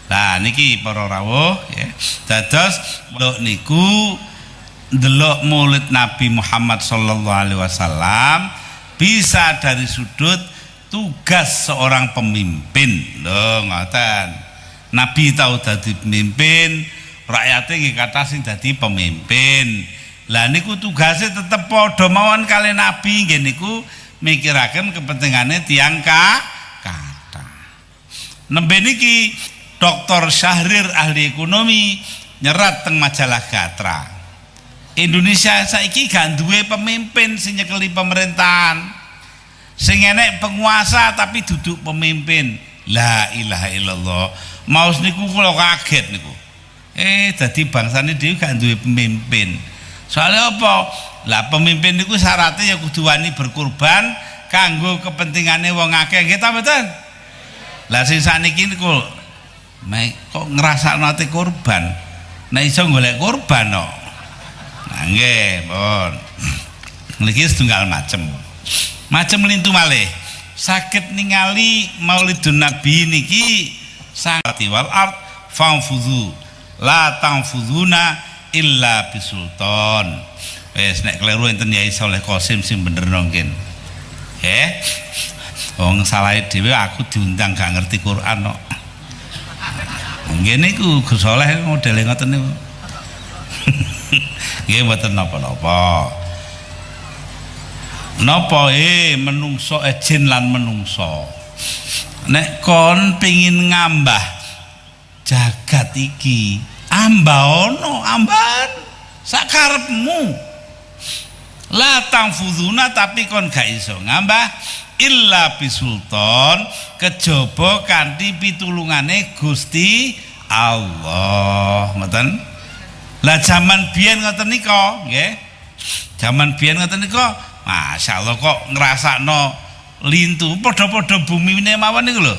Lah niki para rawuh ya. Dados niku ndelok Maulid Nabi Muhammad sallallahu alaihi wasallam bisa dari sudut tugas seorang pemimpin. Lho ngoten. Nabi tahu dadi pemimpin, rakyate nggih kathah sing dadi pemimpin. Lah niku tugasnya tetep padha mawon kali Nabi nggih niku mikiraken kepentingane tiyang kathah. Nembe niki Dr. Syahrir ahli ekonomi nyerat teng majalah Gatra. Indonesia saiki gak duwe pemimpin sing nyekeli pemerintahan. Sing enek penguasa tapi duduk pemimpin. La ilaha illallah. Maus niku kula kaget niku. Dadi bangsane dhewe gak duwe pemimpin. Soalnya apa? Lah pemimpin niku syaratnya ya kudu wani berkorban kanggo kepentingane wong akeh. Nggih ta mboten? Lah sing sakniki niku kok ngrasakno ate korban. Nek iso golek korban kok. Nah nggih, pun. Niki setunggal macem lintu malih. Saged ningali Maulidun Nabi niki sangat wal ard fanfudhu la tanfudhuna illa bisultan. Wis nek kleru enten Yai Saleh Qasim sing bener nongkin. Wong salahe dhewe aku diundang gak ngerti Quran kok. Nggih niku Gus Saleh modele ngoten niku. Nggih mboten napa-napa. Napa menungso jin lan menungso. Nek kon pengin ngambah jagat iki, ambaono amban sakarepmu. La tangfuduna tapi kon gak iso ngambah illa bisultan kejaba kanthi pitulungane Gusti Allah. Ngoten. Lah zaman biyen ngoten nika, nggih. Zaman biyen ngoten nika, masyaallah kok ngrasakno lintu padha-padha bumine mawon niku lho.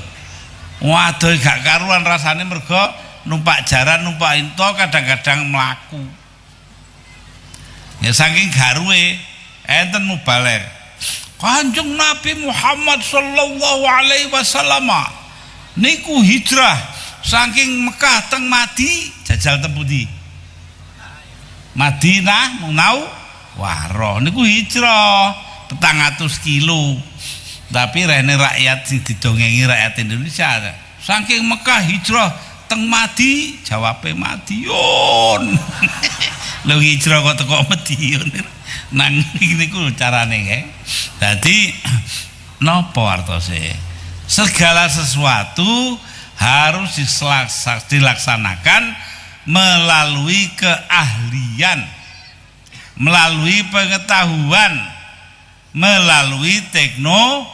Waduh gak karuan rasane mergo numpak jaran, numpak ento kadang-kadang mlaku. Ya saking garuwe enten mubaligh. Kanjeng Nabi Muhammad sallallahu alaihi wasallam niku hijrah saking Mekah teng Madi jajal teng pundi? Madinah Munawwarah niku hijrah 400 kilo. Tapi rene rakyat sing didongengi rakyat Indonesia saking Mekah hijrah teng Madi, jawabe Madiun. Lho hijrah kok teko Madiun. Nang niku carane nggih. Dadi napa artose? Segala sesuatu harus dilaksanakan melalui keahlian, melalui pengetahuan, melalui teknologi.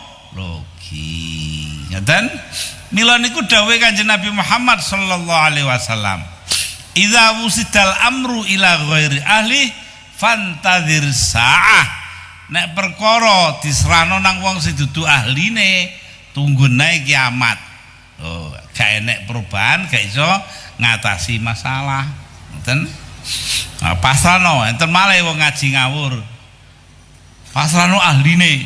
Ngaten? Mila niku dawuh Kanjeng Nabi Muhammad sallallahu alaihi wasallam. Idza wusidal amru ila ghairi ahli fantadzir sa'ah. Nek perkara diserahno nang wong sing dudu ahline, tunggu nae kiamat. Oh, gak enek perubahan, gak iso ngatasi masalah. Ngoten. Nah, pasrahno enten malih wong ngaji ngawur. Pasrahno ahline.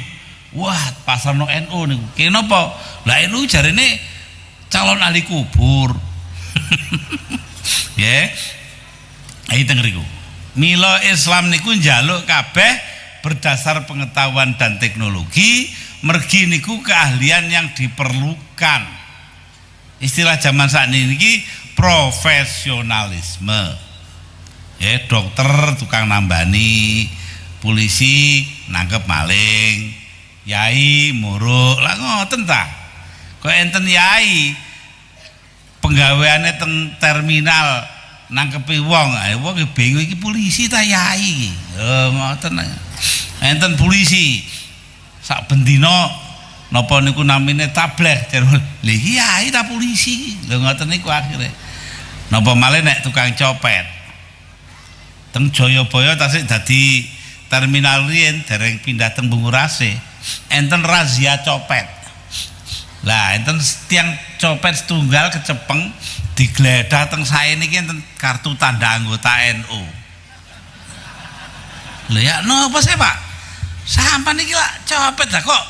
Wah, pasrahno NU niku. Kenapa? Lah NU jarene calon ahli kubur. Ya. Ayo teng riku. Mila Islam niku njaluk kabeh berdasar pengetahuan dan teknologi, mergi niku keahlian yang diperlukan. Istilah zaman saat ini profesionalisme. Ya, dokter tukang nambani, polisi nangkep maling, yai muruk, lah ngoten ta. Kok enten yai penggaweane teng terminal nangkepi wong, wong bingung iki polisi ta yai. Ngoten. Enten polisi sak bendina napa niku namine tableh. Lha yai ta polisi. Lho ngoten niku akhire. Napa malih nek tukang copet. Teng Jayabaya tasik dadi terminal riyen dereng pindah teng Bungurase. Enten razia copet. Lah enten tiang copet setunggal kecepeng digledah teng sae niki enten kartu tanda anggota NU. Lha ya napa sih, Pak? Sampan niki lah copet lah kok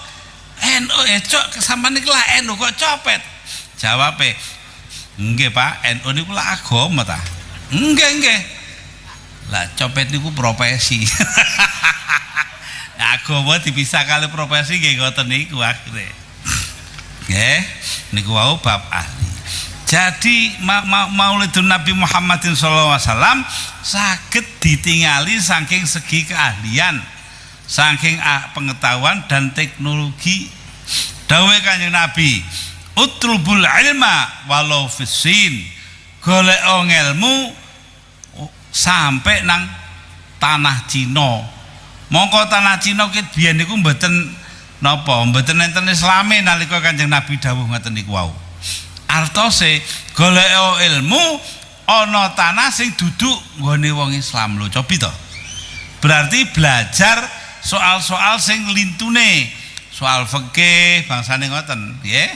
NU cok sampan niki lah NU kok copet. Jawabe, Nggih Pak, NU niku lak agama ta? Nggih. Lah copet niku profesi. Agama dipisah kali profesi nggih ngoten niku akhire. Nggih, niku wau bab ahli. Jadi Maulidun Nabi Muhammadin sallallahu alaihi wasallam saged ditingali saking segi keahlian, saking pengetahuan dan teknologi. Dawuh Kanjeng Nabi, utlubul ilma walau fisin, golek ilmu sampai nang tanah Cina. Mongko tanah Cina ki biyen niku mboten napa, mboten enten Islame nalika Kanjeng Nabi dawuh ngoten niku wau. Artose golek ilmu ana tanah sing duduk nggone wong Islam lho, cobi to. Berarti belajar soal-soal sing lintune, soal fikih bangsane ngoten, nggih.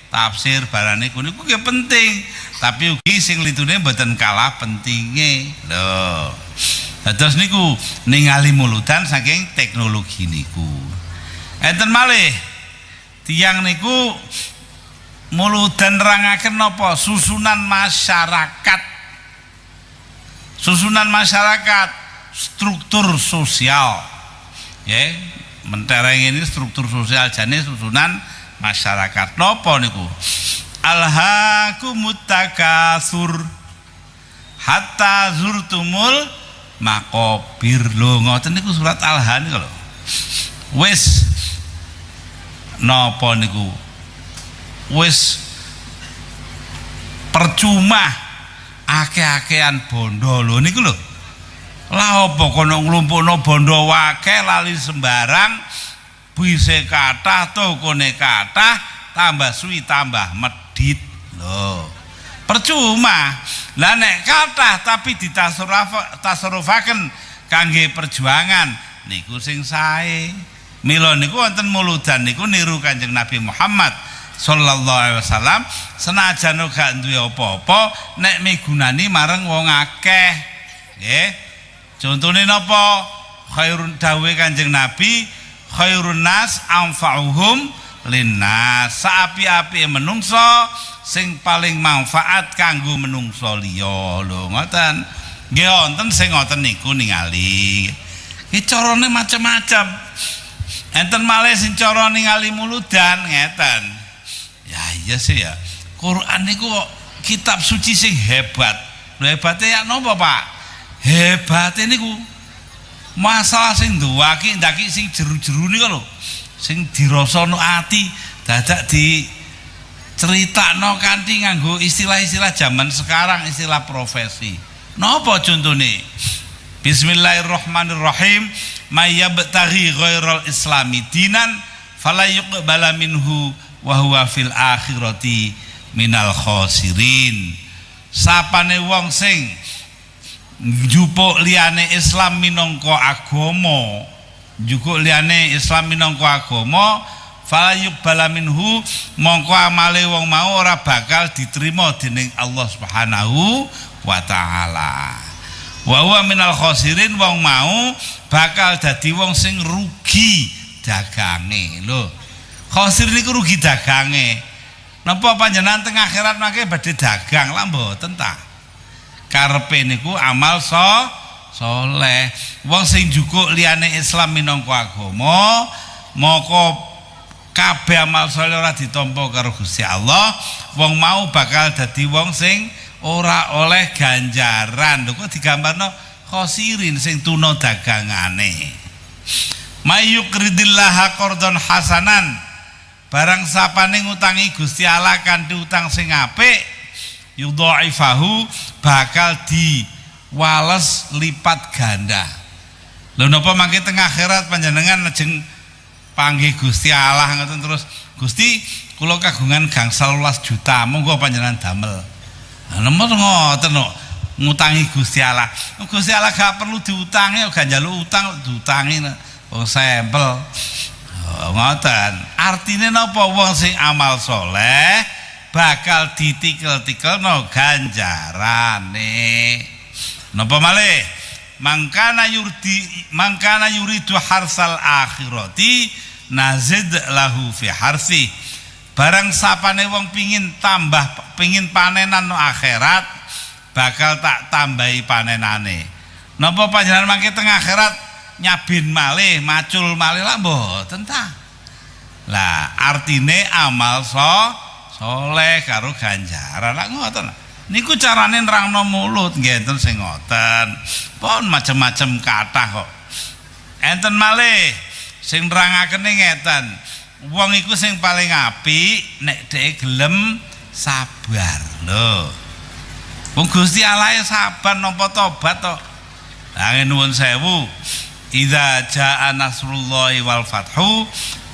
Tafsir barane niku nggih penting, tapi ugi sing litune mboten kalah pentinge. Lho. Dados niku ningali muludan saking teknologi niku. Enten malih tiyang niku muludan nerangaken napa susunan masyarakat. Susunan masyarakat, struktur sosial. Nggih, mentereng ini struktur sosial jane susunan masyarakat. Napa niku? Alhaakumut takatsur hatta zurtumul maqabir. Lho ngoten niku surat Al-Han niku lho. Wis napa niku? Wis percuma akeh-akehan bondo lho niku lho. Lah apa kono nglumpukno bondo akeh lali sembarang, bise kathah tokone kathah, tambah suwi tambah medhit lho. Percuma. Lah nek kathah tapi ditasarrufaken kangge perjuangan niku sing sae. Mila niku wonten muludan niku niru Kanjeng Nabi Muhammad sallallahu alaihi wasallam, senajan gak duwe apa-apa nek migunani marang wong akeh. Nggih. Contone napa? Khairun dawuhe Kanjeng Nabi, khairun nas anfa'uhum linnas. Saapi-api menungso sing paling manfaat kanggo menungso liya. Lho ngoten. Nggih wonten sing ngoten niku ningali. Iki carane macam-macam. Enten malih sing cara ningali muludan ngeten. Ya iya sih ya. Quran niku kitab suci sing hebat. Lho hebate ya napa, Pak? Hebate niku masalah sing ndaki ndaki sing jeru-jeru niku lho. Sing dirasakno ati dadak di ceritakno kanthi nganggo istilah-istilah zaman sekarang, istilah profesi. Napa contone? Bismillahirrahmanirrahim. May yabtaghi ghairal islami dinan fala yuqbala minhu wa huwa fil akhirati minal khosirin. Sapane wong sing njupuk liyane Islam minangka agama, njupuk liyane Islam minangka agama, fala yuqbala minhu, mongko amale wong mau ora bakal diterima dening Allah Subhanahu wa taala. Wa huwa minal khosirin, wong mau bakal dadi wong sing rugi dagange. Lho, khosir niku rugi dagange. Napa panjenengan teng akhirat mangke badhe dagang lah mboten ta? Karepe niku amal soleh. Wong sing njukuk liyane Islam minangka agama, maka kabeh amal soleh ora ditampa karo Gusti Allah, wong mau bakal dadi wong sing ora oleh ganjaran. Lho kok digambarno khosirin sing tuna dagangane. Mayyukridillaha qardhan hasanan, barang sapane ngutangi Gusti Allah kanthi utang sing apik, yudhaifahu, bakal diwales lipat ganda. Lho napa mangke teng akhirat panjenengan lajeng panggih Gusti Allah ngoten terus, Gusti kula kagungan gangsal 12 juta, monggo panjenengan damel. Nomor ngoten kok ngutangi Gusti Allah. Gusti Allah gak perlu diutangi, gak njaluk utang diutangi wong sampel. Ngoten. Artine napa? Wong sing amal soleh bakal ditikel-tikelno ganjarane. Napa malih? Mangkana yuridu harsal akhirati nazid lahu fi harsi. barang sapane wong pingin panenan no akhirat bakal tak tambahi panenane. Napa panjenengan mangke teng akhirat nyabin malih macul malih lah mboten ta. Lah artine amal soleh karo ganjaran lak ngoten. Niku carane nerangno mulut nggih enten sing ngoten. Pon macam-macam kathah kok. Enten malih sing nerangakene ngeten. Wong iku sing paling apik nek dhek gelem sabar lho. Wong Gusti Allah sabar napa tobat to. Lah nuwun sewu. Idza jaa nasrullahi wal fathu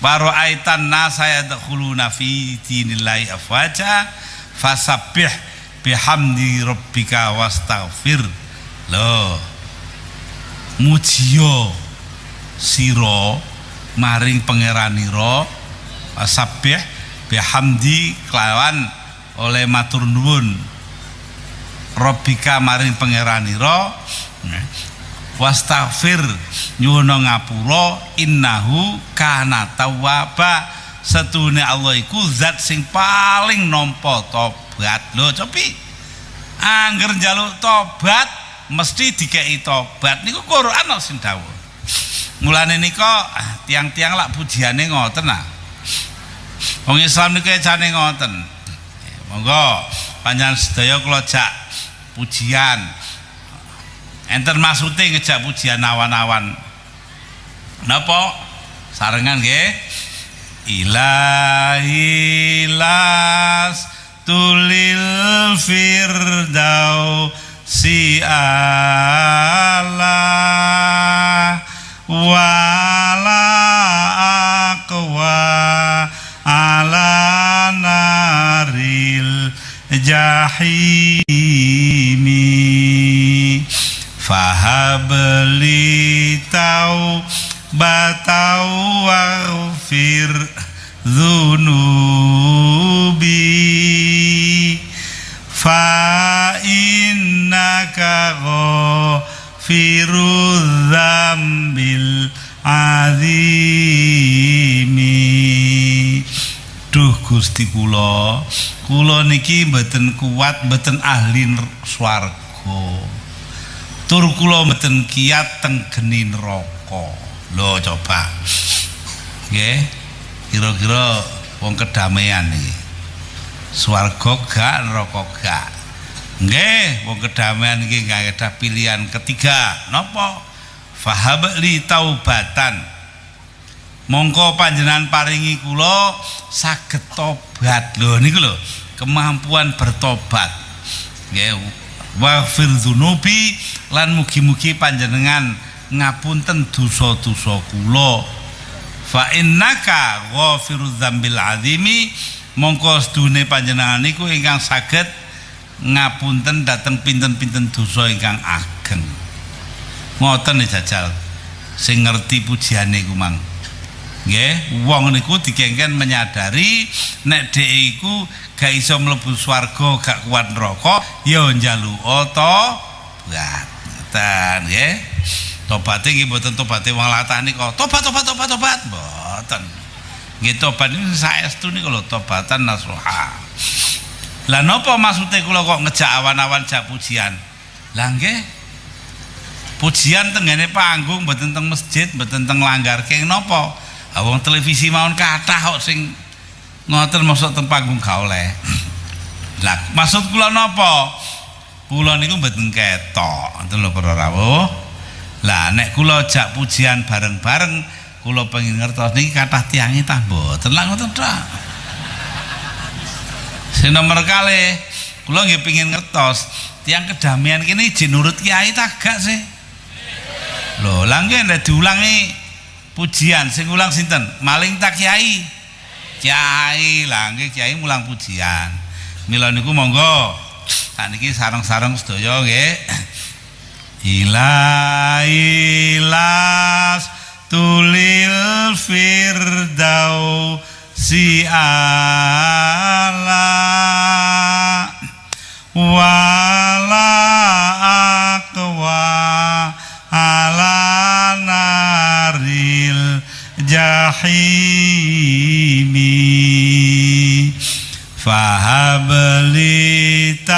wa ra'aitan nasa yadkhuluna fi dinillahi afwaja fasabbih bihamdi rabbika wastaghfir. Lho. Mujiya sira maring pangeranira wasabbih bihamdi kelawan oleh matur nuwun rabbika maring pangeranira wastaghfir nyuwun ngapura innahu kana tawwaba setune Allah iku zat sing paling nampa tobat. Lho copi angger njaluk tobat mesti dikei tobat niku Quran sing dawuh. Mulane nika tiang-tiang lak pujiane ngoten nah. Wong Islam niku ecane ngoten. Monggo panjenengan sedaya kula jak pujian. Enten maksude ngejak pujian awan-awan. Napa? Sarengan nggih. Ilahi las tulil firdau si Allah wala aqwa ala naril jahimi fahabli taubatau waghfir dzunubi fa innaka ghafirudz dzambil azimi. Duh Gusti kula niki mboten kuat mboten ahli swarga tur kula mboten kiat teng geni neraka. Lho coba nggih kira-kira wong kedamaian iki swarga gak neraka gak nggih wong kedamaian iki gak ada pilihan ketiga napa fahab li taubatan mongko panjenengan paringi kula saged tobat. Lho niku lho kemampuan bertobat nggih waghfir dzunubi lan mugi-mugi panjenengan ngapunten dosa-dosa kula fa innaka ghafirudz dzambil azimi mongko sedune panjenengan niku ingkang saged ngapunten dhateng pinten-pinten dosa ingkang ageng. Ngoten jajal sing ngerti pujiane iku mang nggih wong niku dikengken menyadari nek dhek iku gak iso mlebu swarga gak kuat neraka ya njaluk tobat. Ngoten nggih. Tobate nggih mboten tobate wong latah nika tobat mboten. Nggih tobat niku saestu niku lho tobatan nasuha. Lah napa maksude kula kok ngejak awan-awan jak pujian? Lah nggih pujian tenggene panggung mboten teng masjid mboten teng langgar keng napa? Ha wong televisi mawon kathah kok sing ngoten maksud teng panggung gak oleh. Lah maksud kula napa? Kula niku mboten ketok ngoten lho para rawuh. Lah nek kula jak pujian bareng-bareng kula pengin ngertos niki kathah tiange tah mboten lah ngoten tok. Sing nomor kalih kula nggih pengin ngertos tiang kedamaian kene jin nurut kiai ta gak sih? Lho, lah nggih nek diulangi pujian sing ulang sinten? Maling tak kiai? Kiai, lah nggih kiai mulang pujian. Mila niku monggo sakniki sareng-sareng sedaya nggih. Ilahi las tulil firdau si Allah wala aqwa ala naril jahimi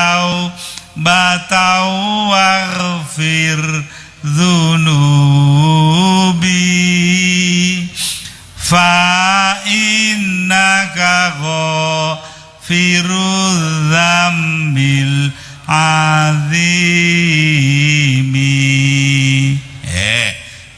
taubatan waghfir dzunubi fa innaka ghafirudz dzambil azimi.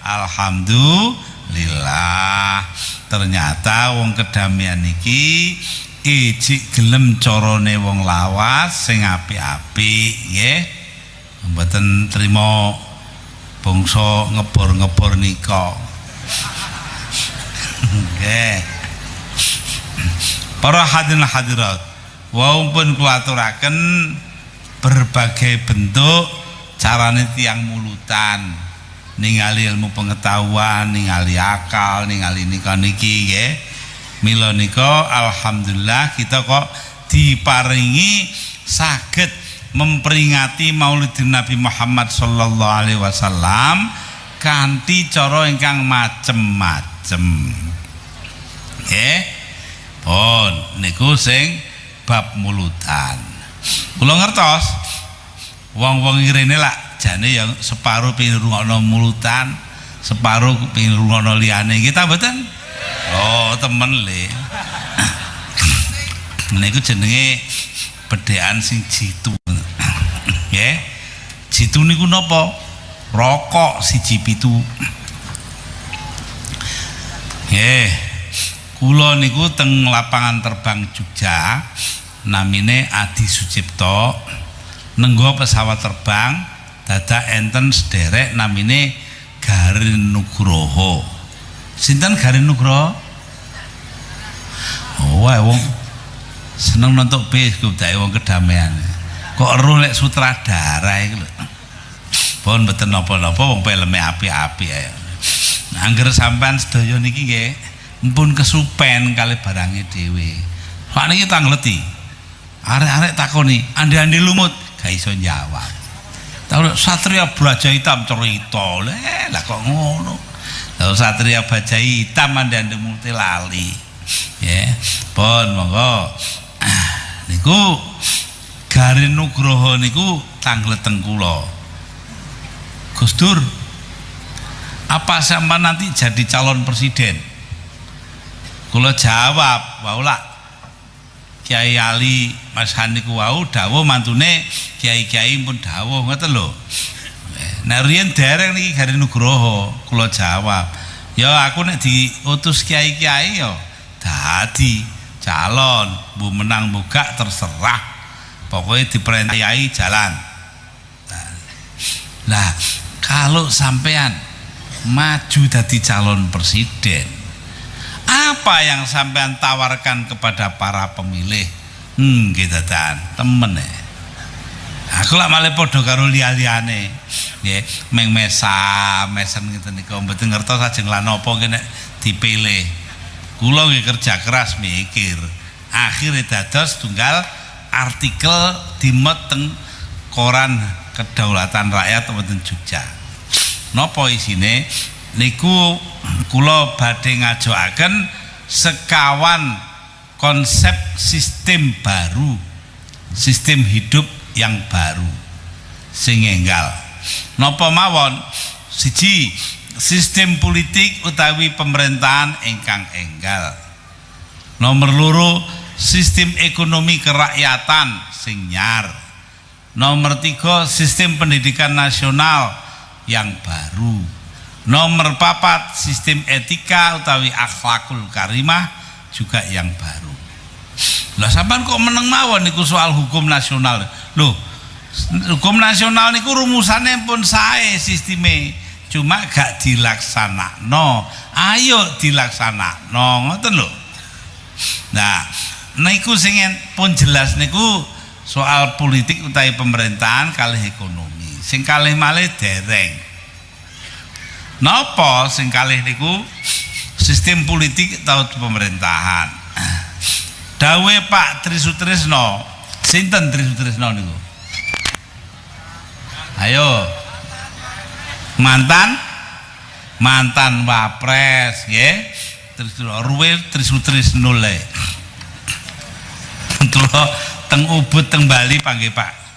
Alhamdulillah, ternyata wong kedamian iki ijik gelem carane wong lawas sing apik-apik nggih. Mboten trima bangsa ngebor-ngebor nika. Nggih. Para hadirin hadirat, wau pun kula aturaken berbagai bentuk carane tiyang mulutan ningali ilmu pengetahuan, ningali akal, ningali nika niki nggih. Mila nika alhamdulillah kita kok diparingi saged memperingati Maulidin Nabi Muhammad sallallahu alaihi wasallam kanthi cara ingkang macem-macem. Nggih. Pun niku sing bab mulutan. Kula ngertos wong-wong irene lak jane yang separuh pengin rungokno mulutan, separuh pengin rungokno liyane. Kita mboten? Oh, temen le. Niku jenenge bedhekan sing jitu. Nggih. Jitu niku napa? Rokok siji pitu. Nggih. Kula niku teng lapangan terbang Jogja namine Adi Sucipto nenggo pesawat terbang dadak enten sederek namine Garin Nugroho. Sinten Garin Nugroho? Oh, wong seneng nonton bioskop dae wong kedamaian. Kok eruh lek sutradara iki lho. Pun mboten napa-napa wong filme apik-apik ae. Nah, anggere sampean sedaya niki nggih mpun kesupen kali barangnya dewe. Pak niki tangleti. Arek-arek takoni, ande-ande lumut, gak iso jawab. Tahu Satria Baja Hitam cerita, lah kok ngono. Tahu Satria Baja Hitam ande-ande multi lali. Ya, pun monggo. Niku Garin Nugroho niku tangleteng kula. Gus Dur, apa sampean nanti jadi calon presiden? Kula jawab, waula Kiai Ali Mas Haniku wau dawuh mantune kiai-kiai pun dawuh ngoten lho. Nek riyen dereng niki Garin Nugroho, kula jawab, ya aku nek diutus kiai-kiai ya dadi calon, bu menang bu gak terserah. Pokoknya diperintah kiai jalan. Nah, kalau sampean maju jadi calon presiden, apa yang sampean tawarkan kepada para pemilih? Gitu dan temen aku lah malah podo karo liya-liyane nggih meng mesen ngeten niku mboten ngertos ajeng lan apa nek dipilih. Kula nggih kerja keras mikir, akhirnya dados tunggal artikel dimot teng koran Kedaulatan Rakyat wonten Jogja. Napa isine? Niku kula badhe ngajokaken sekawan konsep sistem baru, sistem hidup yang baru sing enggal. Napa mawon? Siji, sistem politik utawi pemerintahan ingkang enggal. Nomor loro, sistem ekonomi kerakyatan sing nyar. Nomor tiga, sistem pendidikan nasional yang baru. Nomor papat, sistem etika utawi akhlakul karimah juga yang baru. Lah sampean kok meneng mawon niku soal hukum nasional. Loh, hukum nasional niku rumusane pun sae sisteme, cuma gak dilaksanakno. Ayo dilaksanakno, ngoten lho. Nah, niku sing pun jelas niku soal politik utawi pemerintahan kalih ekonomi. Sing kalih malih dereng. Napa sing kalih niku sistem politik atau pemerintahan. Dawe Pak Trisutrisno, sinten Trisutrisno niku? Ayo. Mantan Wapres, nggih. Ruwe Trisutrisno le. Kula teng Ubud teng Bali panggih Pak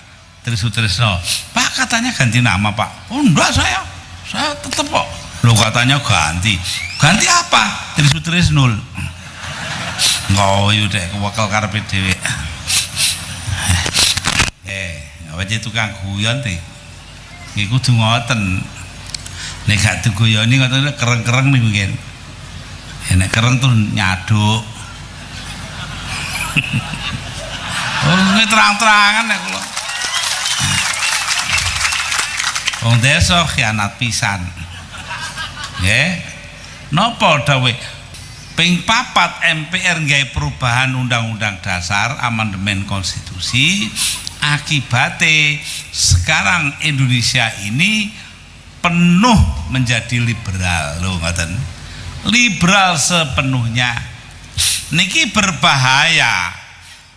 Trisutrisno. Pak katanya ganti nama Pak. Oh enggak, saya tetap kok. Lo katanya ganti apa? Trisutrisnul. Ngoyo dek wakil karepe dhewe. Wajah tukang guyon ti. Iki kudu ngoten. Nek gak diguyoni ngoten kereng-kereng niku ngen. Nek kereng tuh nyaduk. Oh, ini terang-terangan nek kula. Wong desa khianat pisan. Nggih. Napa dawuh ping 4 MPR nggawe perubahan undang-undang dasar amandemen konstitusi, akibatnya sekarang Indonesia ini penuh menjadi liberal lho ngoten. Liberal sepenuhnya. Niki berbahaya.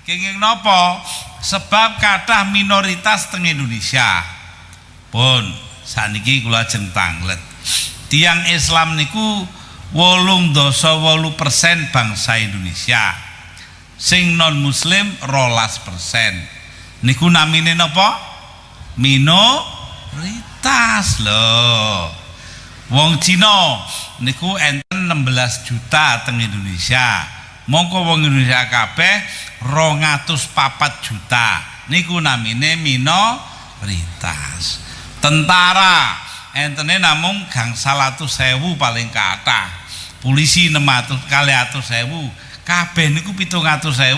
Kenging nopo? Sebab kathah minoritas teng Indonesia. Pun saniki kula ajeng tanglet. Tiang Islam niku 8,8% bangsa Indonesia. Sing non muslim 12%. Niku namine napa? Minoritas lho. Wong Cina niku enten 16 juta teng Indonesia. Mongko wong Indonesia kabeh 204 juta. Niku namine minoritas. Tentara entene namung gangsal 100.000 paling kathah. Polisi 600.000. Kabeh niku 700.000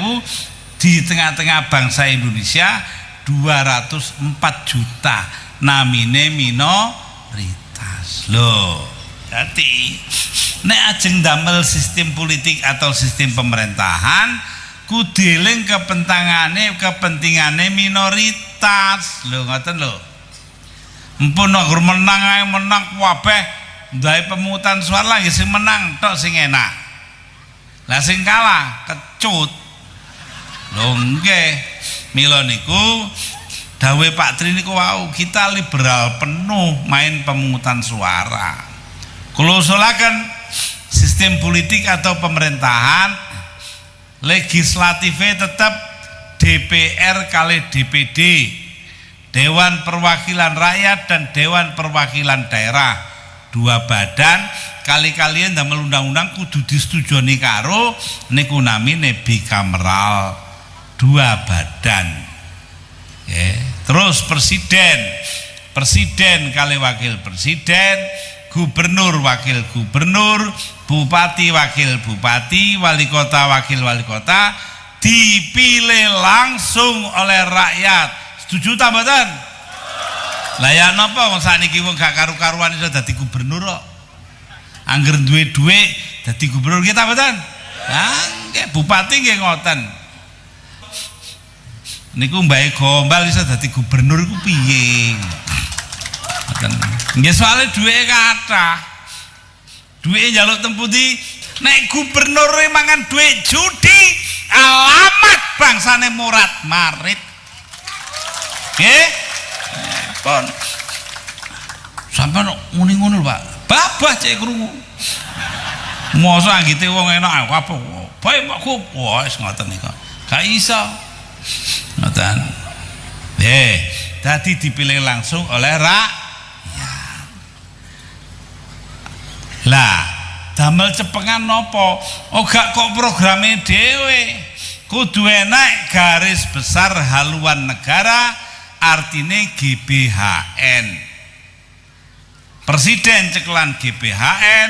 di tengah-tengah bangsa Indonesia 204 juta. Namine minoritas. Loh, dadi nek ajeng damel sistem politik atau sistem pemerintahan kudu eling kepentingane minoritas. Lho ngoten lho. Empun nek menang ae menang kabeh ndae pemungutan suara nggih sing menang tok sing enak. Lah sing kalah kecut. Lho nggih. Mila niku dawuh Pak Tri niku wau, kita liberal penuh main pemungutan suara. Kula usulaken sistem politik atau pemerintahan legislatifnya tetap DPR kali DPD, Dewan Perwakilan Rakyat dan Dewan Perwakilan Daerah, 2 badan. Kali-kalian damel undang-undang kudu disetujoni karo niku namine bikameral, 2 badan. Terus presiden kali wakil presiden, gubernur wakil gubernur, bupati wakil bupati, wali kota wakil wali kota dipilih langsung oleh rakyat. Setuju ta mboten? Lah ya napa wong sakniki wong gak karu-karuan iso dadi gubernur kok. Angger duwe dhuwit dadi gubernur kita mboten? Lah nggih bupati nggih ngoten. Niku Mbak Gombal iso dadi gubernur iku piye? Ngoten. Nggih soalé dhuwite kathah. Dhuwite njaluk teng pundi? Nek gubernur mangan dhuwit judi, alamat bangsane murat marit. Nggih? Pon. Sampeyan muni ngono lho, Pak. Babah cek krungu. Mosok anggite wong enak apa? Bae Pak, wis ngoten niku. Gak iso. Ngoten. Dadi dipilih langsung oleh rakyat. Lah, damel cepengan nopo? Oh gak kok programe dhewe. Kudu enak garis besar haluan negara, artine GBHN. Presiden ceklan GBHN,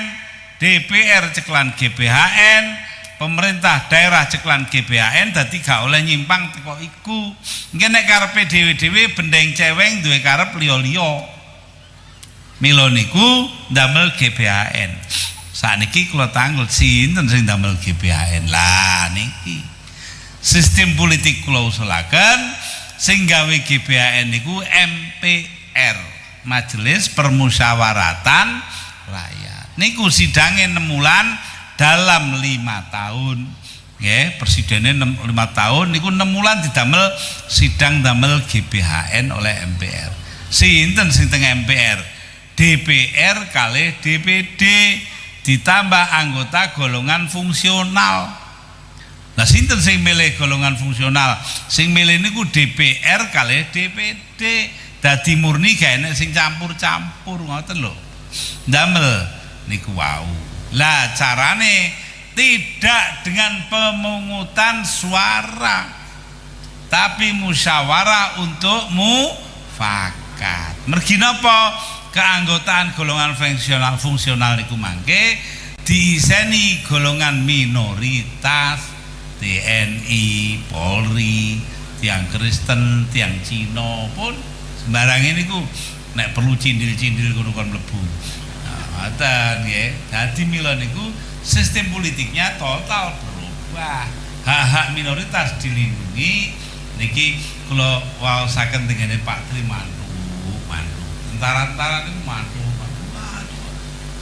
DPR ceklan GBHN, pemerintah daerah ceklan GBHN, dadi gak oleh nyimpang teko iku. Engke nek karepe dhewe-dhewe bendeng ceweng duwe karep liya-liya. Mila niku ndamel GBHN. Sakniki kula tanggel sinten sing ndamel GBHN. Lah niki sistem politik kula usulaken sing gawe GBHN niku MPR, Majelis Permusyawaratan Rakyat. Niku sidange 6 bulan dalam 5 tahun. Nggih, presidennya 5 tahun niku 6 bulan didamel sidang damel GBHN oleh MPR. Sinten sing teng MPR? DPR kali DPD ditambah anggota golongan fungsional. Lah sinten sing milih golongan fungsional? Sing milih niku DPR kalih DPD. Dadi murni gak enek sing campur-campur ngoten lho. Damel niku wau. Lah carane tidak dengan pemungutan suara, tapi musyawarah untuk mufakat. Mergi napa? Keanggotaan golongan fungsional niku mangke diiseni golongan minoritas, TNI, Polri, tiang Kristen, tiang Cina pun sembarang ini ku nek perlu cindil-cindil kudu kon mlebu. Nah, ngoten nggih. Dadi mila niku sistem politiknya total berubah. Hak-hak minoritas dilindungi. Niki kula waosaken tengene Pak Tri mantu. Tentara-tentara niku mantu.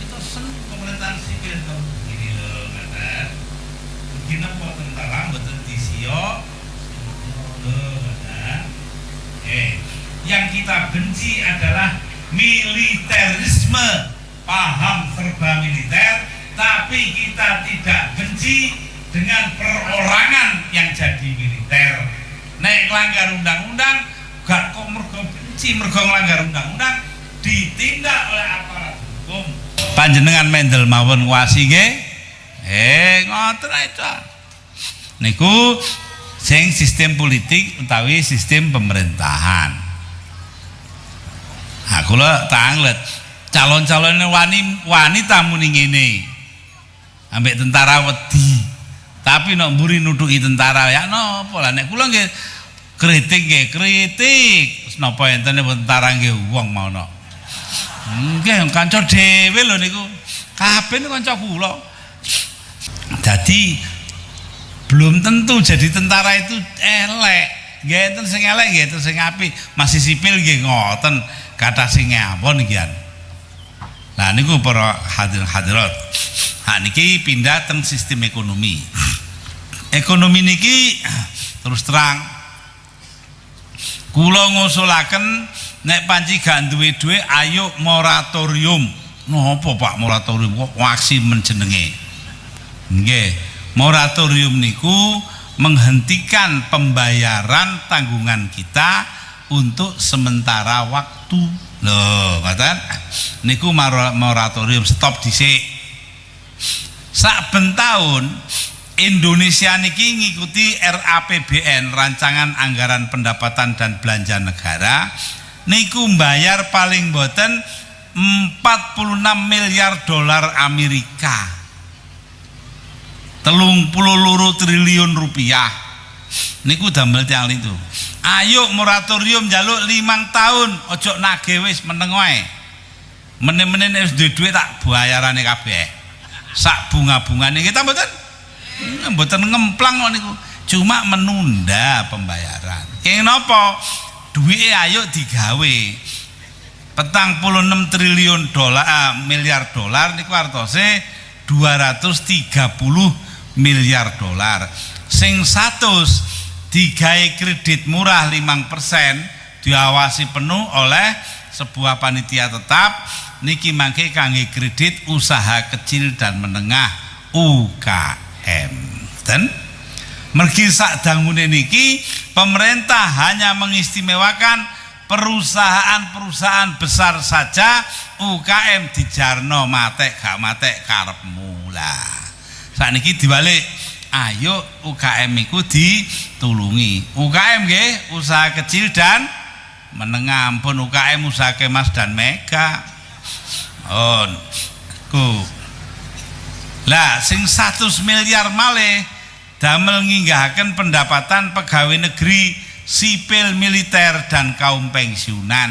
Kita seneng pemerintahan sipil to. Gini lho, ngaten. Begini kok tentara mboten disiok. Yang kita benci adalah militerisme, paham serba militer, tapi kita tidak benci dengan perorangan yang jadi militer. Nek nglanggar undang-undang gak kok mergo benci, mergo nglanggar undang-undang ditindak oleh aparat hukum. Panjenengan mendel mawon wasi nggih? Ngoten ae. Niku sing sistem politik utawi sistem pemerintahan. Nah, kula tanglet calon-calonnya wanita muni ngene. Ambek tentara wedi. Tapi nek mburi nutuki tentara ya napa lah nek kula nggih kritik nggih kritik. Wis napa enten tentara nggih wong mono. Nggih kanca dhewe lho niku. Kabeh niku kanca kula. Jadi belum tentu jadi tentara itu elek. Nggih enten sing elek nggih enten sing apik. Masih sipil nggih ngoten. Kata sing ngapun iki. Nah niku para hadirat. Hak niki pindah teng sistem ekonomi. Ekonomi niki terus terang kula ngusulaken nek panci gak duwe dhuwit ayo moratorium. Napa Pak moratorium kok waksi menjenenge? Nggih, moratorium niku menghentikan pembayaran tanggungan kita untuk sementara waktu. Loh, ngoten. Niku moratorium stop dhisik. Saben tahun Indonesia niki ngikuti RAPBN, Rancangan Anggaran Pendapatan dan Belanja Negara. Niku mbayar paling boten 46 miliar dolar Amerika. 32 triliun rupiah. Niku damel tiyang itu. Ayo moratorium jaluk 5 tahun, ojo nagih wis meneng wae. Menen-menen wis duwe dhuwit tak bayarane kabeh. Sak bunga-bungane kita mboten ngemplang kok niku. Cuma menunda pembayaran. Kenging napa? Duwike ayo digawe. 46 triliun miliar dolar niku artose 230 miliar dolar. Sing 100 digawe kredit murah 5%, diawasi penuh oleh sebuah panitia tetap. Niki mangke kangge kredit usaha kecil dan menengah UKM. Dan mergi sak dangune niki pemerintah hanya mengistimewakan perusahaan-perusahaan besar saja. UKM dijarno matek gak matek karepmu lah. Sakniki dibalik, ayo UKM iku ditulungi. UKM nggih usaha kecil dan menengah, ampun UKM usaha kemas dan mega. Oh, lah sing 100 miliar malih damel nginggahaken pendapatan pegawai negeri, sipil, militer dan kaum pensiunan.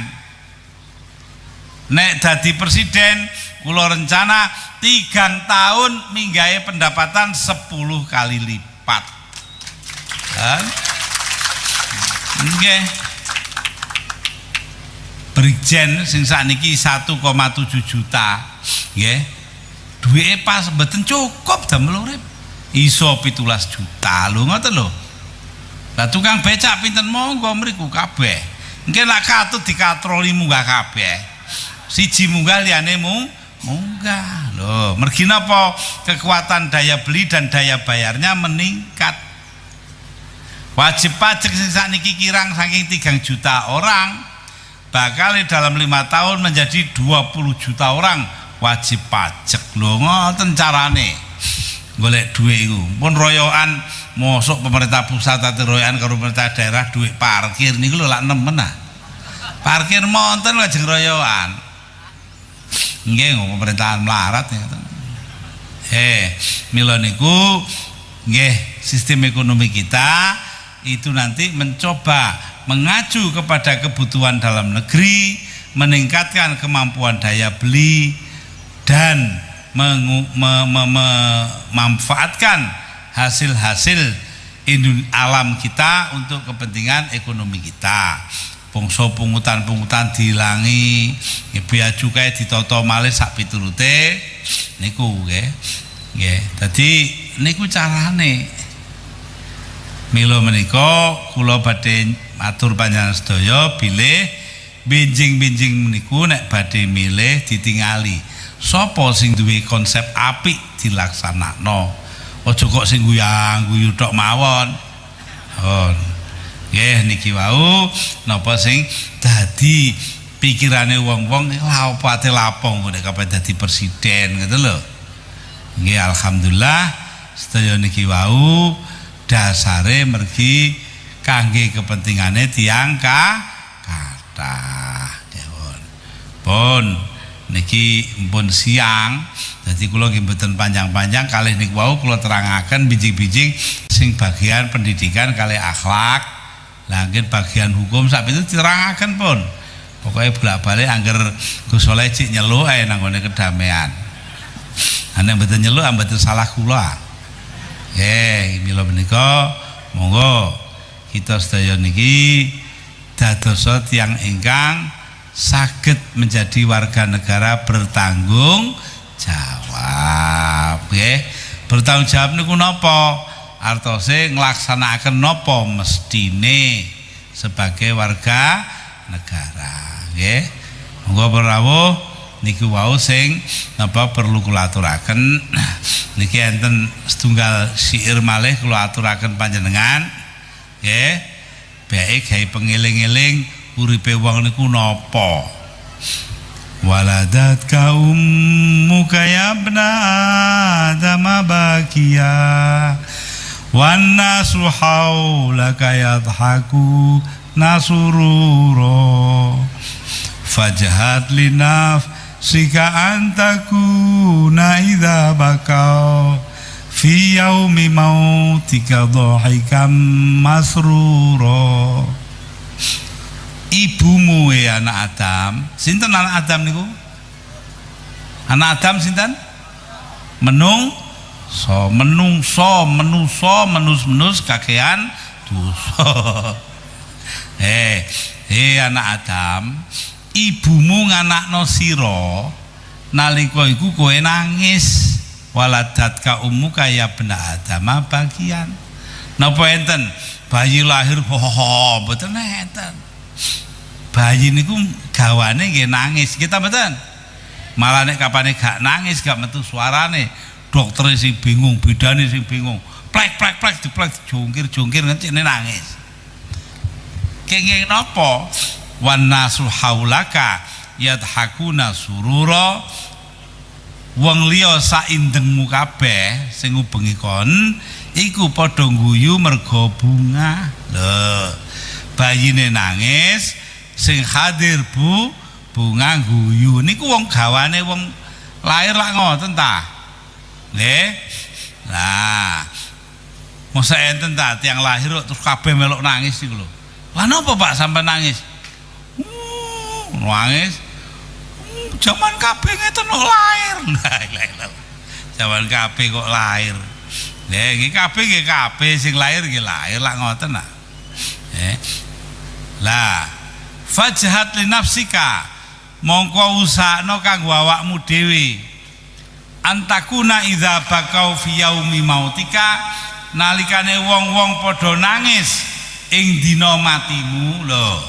Nek dadi presiden kula rencana 3 tahun minggahe pendapatan 10 kali lipat. Nggih. Brigjen sing sakniki 1,7 juta, nggih. Duwike pas mboten cukup damel urip. Iso 17 juta lho ngoten lho. Lah tukang becak pinten monggo mriku kabeh. Nggih lak katut dikatroli munggah kabeh. Siji munggah liyane munggah. Lho, mergi napa? Kekuatan daya beli dan daya bayarnya meningkat. Wajib pajak sing sakniki kirang saking 3 juta orang bakal dalam 5 tahun menjadi 20 juta orang wajib pajak. Lho ngoten carane golek duit iku. Pun royokan mosok pemerintah pusat atau royokan karo pemerintah daerah duit parkir niku lho lak nemen ah. Parkir monten lajeng royokan. Nggih pemerintahan melarat ngoten. Mila niku nggih sistem ekonomi kita itu nanti mencoba mengacu kepada kebutuhan dalam negeri, meningkatkan kemampuan daya beli dan memanfaatkan hasil-hasil alam kita untuk kepentingan ekonomi kita. Bangsa pungutan-pungutan dilangi, bea cukai ditata malih sak piturute niku nggih. Nggih. Dadi niku carane. Mila menika kula badhe matur panjenengan sedaya bilih benjing-benjing niku nek badhe milih ditingali. Sapa sing duwe konsep apik dilaksanakno. Aja kok sing guyang-guyu tok mawon. Nggih niki wau napa sing dadi pikirane wong-wong lha apa ate lapong nek kapan dadi presiden ngoten lho. Nggih alhamdulillah sedaya niki wau dasare mergi kangge kepentingane tiyang kathah. Pun niki pun siang dadi kula nggih mboten panjang-panjang kalih niku wau kula terangaken bijing-bijing sing bagian pendidikan kalih akhlak. Lah nggih bagian hukum sak itu diterangaken pun. Pokoke bolak-balik angger Gus Soleh cik nyeluk ae nang ngene kedamaian. Ana mboten nyeluk mboten salah kula. Mila menika monggo kita sedaya niki dadosa tiyang ingkang saged menjadi warga negara bertanggung jawab. Nggih. Bertanggung jawab niku napa? Artose nglaksanakaken napa mestine sebagai warga negara. Nggih. Monggo rawuh niku wau sing napa perlu kula aturaken. Niki enten setunggal syair malih kula aturaken panjenengan. Nggih. Bae gawe pengeling-eling uripe wong niku napa. Waladat ummuka ya ibna Adam bakiya wan nasu haulaka yadhaku nasururo fajhat linaf sika antakuna idza bakau fi yaumi mautika dhahikam masruro. Ibumu ya anak Adam. Sinten anak Adam niku? Anak Adam sinten? Menus kakean dosa. Anak Adam, ibumu nganakno sira nalika iku kowe nangis. Waladatka ummuka ya ibna Adam bagian. Napa enten bayi lahir mboten enten. Bayi niku gawane nggih nangis, kita mboten. Malah nek kapane gak nangis, gak metu suarane, dokter sing bingung, bidane sing bingung. Plek diplek jungkir ngecene nangis. Kenging napa? Wan nasu haulaka yadhakuna surura. Wong liya saindengmu kabeh sing ngubengi kon iku padha guyu merga bunga. Lho, bayine nangis sing hadir bunga guyu niku wong gawane wong lahir lak ngoten ta. Nggih. Lah mosok enten ta tiyang lahir terus kabeh melok nangis niku lho. Lah napa Pak sampe nangis? Nangis. Zaman kabeh ngeten kok lahir. Lah ilah. Zaman kabeh kok lahir. Nggih, iki kabeh sing lahir nggih lahir lak ngoten nak. Lah fajhat li nafsika mongko usahno kanggo awakmu dhewe antakuna idza bakau fi yaumi mautika nalikane wong-wong padha nangis ing dina matimu. Lho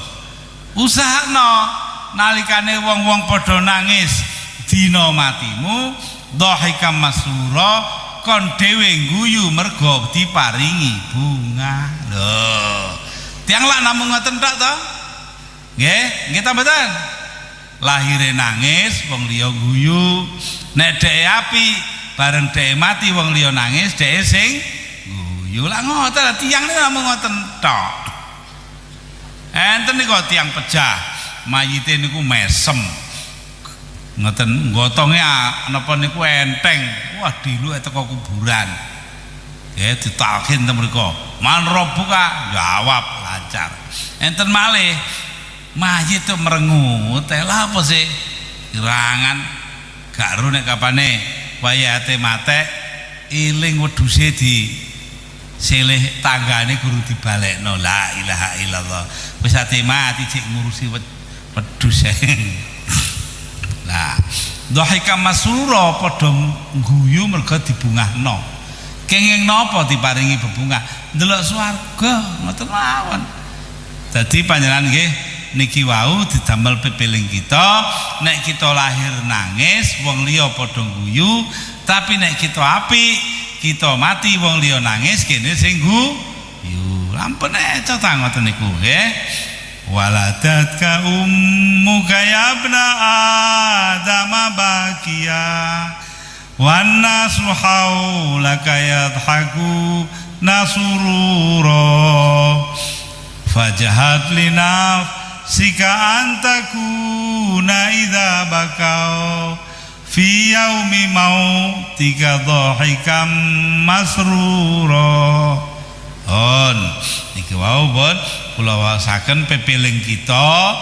usahno nalikane wong-wong padha nangis dina matimu dhahikam masrura kon dhewe guyu mergo diparingi bunga. Lho, tiyang lak namung ngoten tok to? Nggih ta mboten? Lahire nangis wong liya guyu, nek dhek api bareng dhek mati wong liya nangis dhek sing guyu. Lah ngoten tiyang niku namung ngoten tok. Enten niku tiyang pejah, mayite niku mesem. Ngoten gotongé napa niku enteng. Wah diluk teko kuburan. Ya ditalkin ten mriku. Man robuka jawab lancar. Enten malih mayit itu merengut. Lah apa sih? Irangan gak ro nek kapane wayate mate iling wedhuse di silih tanggane guru dibalekno. La ilaha illallah. Wis ate mati cek ngurusi wedhus. Nah, dhahika masrura padha guyu mergo dibungahno. Kenging napa diparingi bebungah? Ndelok swarga ngoten mawon. Dadi panjenengan nggih niki wau didamel pepeling kita, nek kita lahir nangis wong liya padha guyu, tapi nek kita apik, kita mati wong liya nangis kene sing guyu. Lampun cocok ngoten niku nggih. Waladatka ummuka ya ibna Adam bakiya wan nasu haulaka yadhaku nasurura fajahat li nafsika antakuna idza bakau fi yaumi mautika dhahikam masrura. On niki wau pun kula wasaken pepeling kita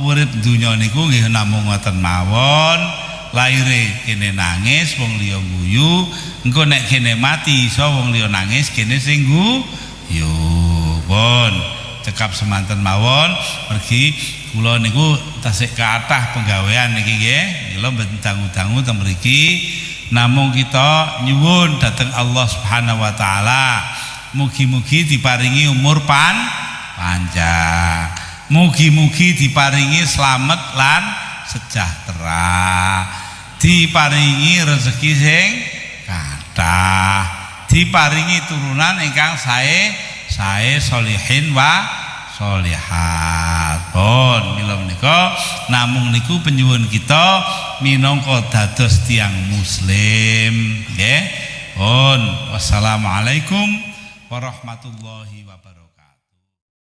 urip donya niku nggih namung ngoten mawon. Laire kene nangis wong liya guyu, engko nek kene mati iso wong liya nangis kene sing guyu. Pun cekap semanten mawon mergi kula niku tasik kathah penggawean niki nggih. Kula mboten dangu-dangu teng mriki namung kita nyuwun dhateng Allah Subhanahu wa taala mugi-mugi diparingi umur panjang, mugi-mugi diparingi slamet lan sejahtera, diparingi rezeki sing kathah, diparingi turunan ingkang sae sholihin wa sholihat. Pun mila menika namung niku penyuwun kita minangka dados tiyang muslim nggih. Pun wassalamualaikum warahmatullahi wabarakatuh.